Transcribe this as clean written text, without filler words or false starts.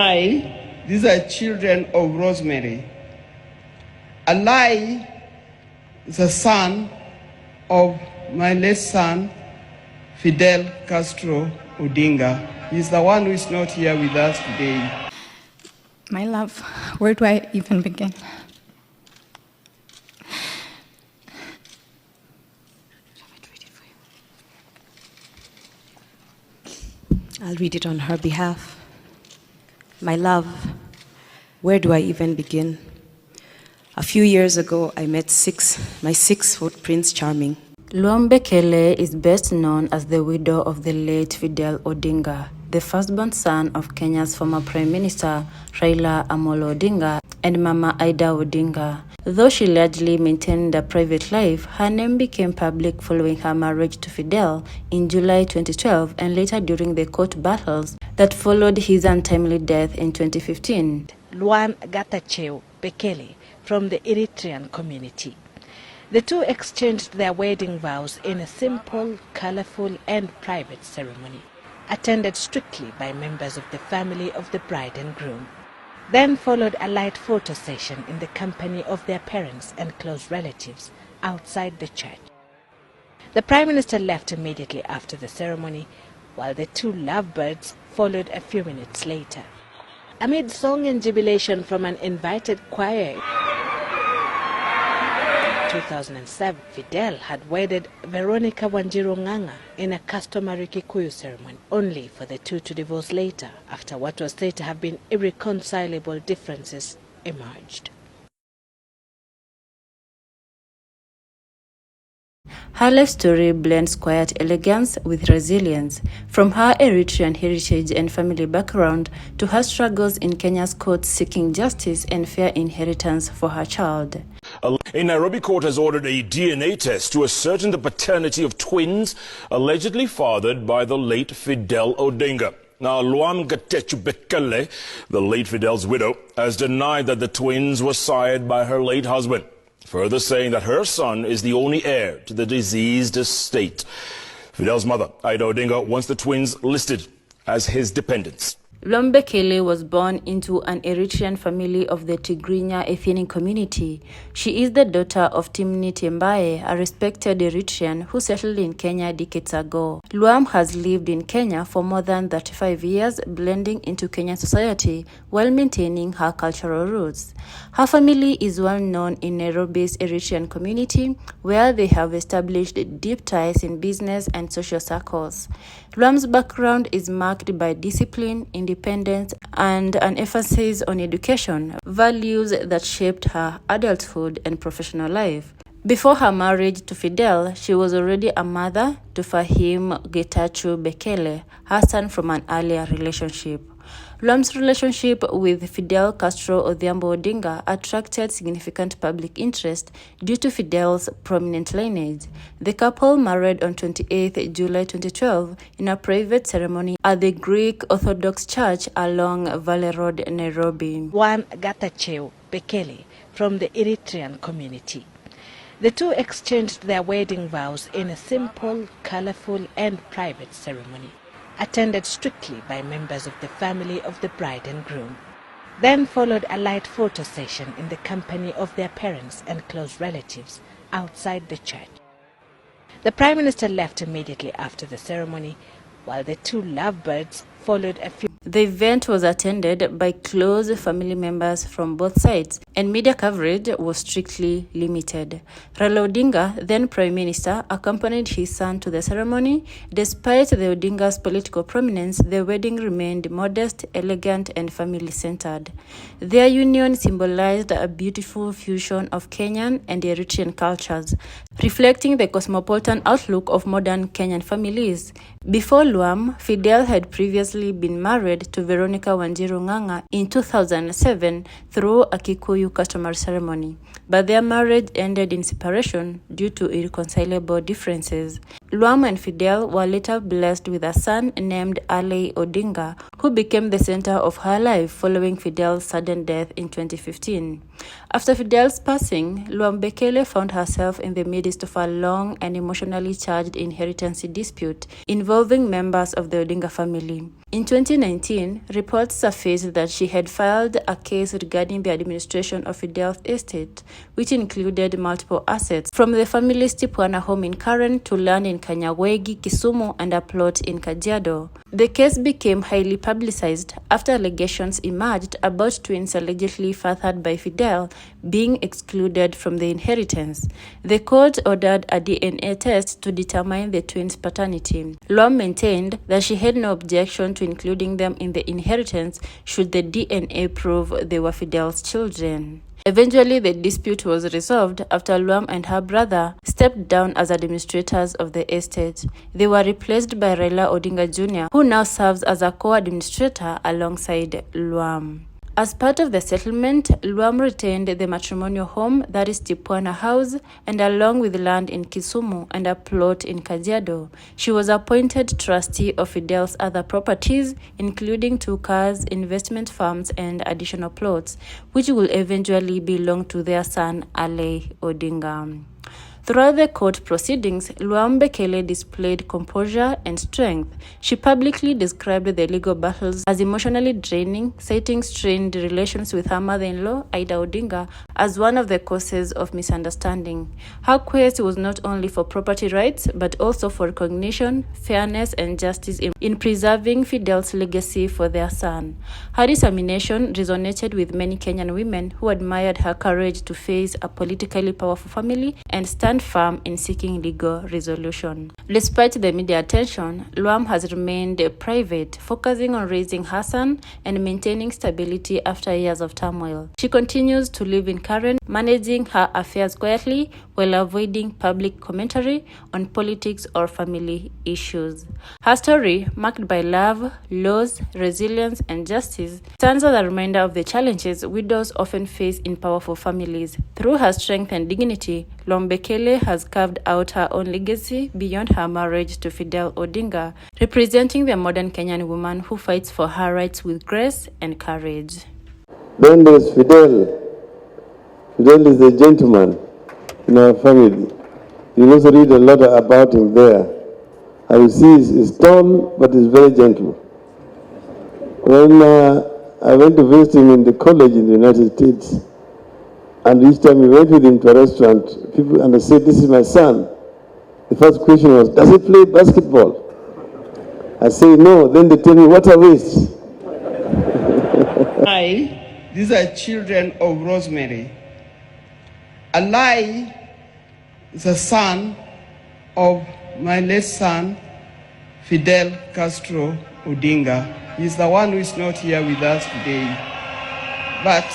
These are children of Rosemary. Ali is a son of my late son, Fidel Castro Odinga. He's the one who is not here with us today. My love, where do I even begin? I'll read it on her behalf. My love, where do I even begin? A few years ago, I met my 6-foot Prince Charming. Luam Bekele is best known as the widow of the late Fidel Odinga, the firstborn son of Kenya's former Prime Minister Raila Amolo Odinga and Mama Ida Odinga. Though she largely maintained a private life, her name became public following her marriage to Fidel in July 2012 and later during the court battles that followed his untimely death in 2015. Luam Gatacheu Bekele from the Eritrean community. The two exchanged their wedding vows in a simple, colorful and private ceremony, attended strictly by members of the family of the bride and groom. Then followed a light photo session in the company of their parents and close relatives outside the church. The Prime Minister left immediately after the ceremony, while the two lovebirds followed a few minutes later. Amid song and jubilation from an invited choir, 2007, Fidel had wedded Veronica Wanjiru Ng'ang'a in a customary Kikuyu ceremony, only for the two to divorce later after what was said to have been irreconcilable differences emerged. Her life story blends quiet elegance with resilience, from her Eritrean heritage and family background to her struggles in Kenya's courts seeking justice and fair inheritance for her child. A Nairobi court has ordered a DNA test to ascertain the paternity of twins allegedly fathered by the late Fidel Odinga. Now, Luam Gatacheu Bekele, the late Fidel's widow, has denied that the twins were sired by her late husband, further saying that her son is the only heir to the deceased estate. Fidel's mother, Ida Odinga, wants the twins listed as his dependents. Luam Bekele was born into an Eritrean family of the Tigrinya ethnic community. She is the daughter of Timni Tembaye, a respected Eritrean who settled in Kenya decades ago. Luam has lived in Kenya for more than 35 years, blending into Kenyan society while maintaining her cultural roots. Her family is well known in Nairobi's Eritrean community, where they have established deep ties in business and social circles. Luam's background is marked by discipline, independence, and an emphasis on education, values that shaped her adulthood and professional life. Before her marriage to Fidel, she was already a mother to Fahim Gatacheu Bekele, her son from an earlier relationship. Luam's relationship with Fidel Castro Odinga attracted significant public interest due to Fidel's prominent lineage. The couple married on 28 July 2012 in a private ceremony at the Greek Orthodox Church along Valley Road, Nairobi. Luam Gatacheu Bekele from the Eritrean community. The two exchanged their wedding vows in a simple, colorful and private ceremony, attended strictly by members of the family of the bride and groom. Then followed a light photo session in the company of their parents and close relatives outside the church. The Prime Minister left immediately after the ceremony, while the two lovebirds followed a few. The event was attended by close family members from both sides, and media coverage was strictly limited. Raila Odinga, then Prime Minister, accompanied his son to the ceremony. Despite the Odinga's political prominence, the wedding remained modest, elegant, and family-centered. Their union symbolized a beautiful fusion of Kenyan and Eritrean cultures, reflecting the cosmopolitan outlook of modern Kenyan families. Before Luam, Fidel had previously been married to Veronica Wanjiru Ng'ang'a in 2007 through a Kikuyu customary ceremony, but their marriage ended in separation due to irreconcilable differences. Luam and Fidel were later blessed with a son named Raila Odinga, who became the center of her life following Fidel's sudden death in 2015. After Fidel's passing, Luam Bekele found herself in the midst of a long and emotionally charged inheritance dispute involving members of the Odinga family. In 2019, reports surfaced that she had filed a case regarding the administration of Fidel's estate, which included multiple assets, from the family's Tipuana home in Karen to land in Kanyawegi, Kisumu, and a plot in Kajiado. The case became highly publicized after allegations emerged about twins allegedly fathered by Fidel being excluded from the inheritance. The court ordered a DNA test to determine the twins' paternity. Luam maintained that she had no objection to including them in the inheritance should the DNA prove they were Fidel's children. Eventually, the dispute was resolved after Luam and her brother stepped down as administrators of the estate. They were replaced by Raila Odinga Jr., who now serves as a co-administrator alongside Luam. As part of the settlement, Luam retained the matrimonial home, that is Tipuana House, and along with land in Kisumu and a plot in Kajiado. She was appointed trustee of Fidel's other properties, including 2 cars, investment farms, and additional plots, which will eventually belong to their son, Raila Odinga. Throughout the court proceedings, Luam Bekele displayed composure and strength. She publicly described the legal battles as emotionally draining, citing strained relations with her mother-in-law, Ida Odinga, as one of the causes of misunderstanding. Her quest was not only for property rights, but also for recognition, fairness, and justice in preserving Fidel's legacy for their son. Her determination resonated with many Kenyan women who admired her courage to face a politically powerful family and stand firm in seeking legal resolution. Despite the media attention, Luam has remained private, focusing on raising her son and maintaining stability after years of turmoil. She continues to live in Karen, managing her affairs quietly while avoiding public commentary on politics or family issues. Her story, marked by love, loss, resilience, and justice, stands as a reminder of the challenges widows often face in powerful families. Through her strength and dignity, Luam Bekele has carved out her own legacy beyond her marriage to Fidel Odinga, representing the modern Kenyan woman who fights for her rights with grace and courage. Then there's Fidel. Fidel is a gentleman in our family. You also read a lot about him there. And you see he's tall, but he's very gentle. When I went to visit him in the college in the United States, and each time we went with him to a restaurant, and I said, "This is my son." The first question was, "Does he play basketball?" I say, "No." Then they tell me, "What a waste." These are children of Rosemary. Raila is a son of my late son, Fidel Castro Odinga. He's the one who is not here with us today. But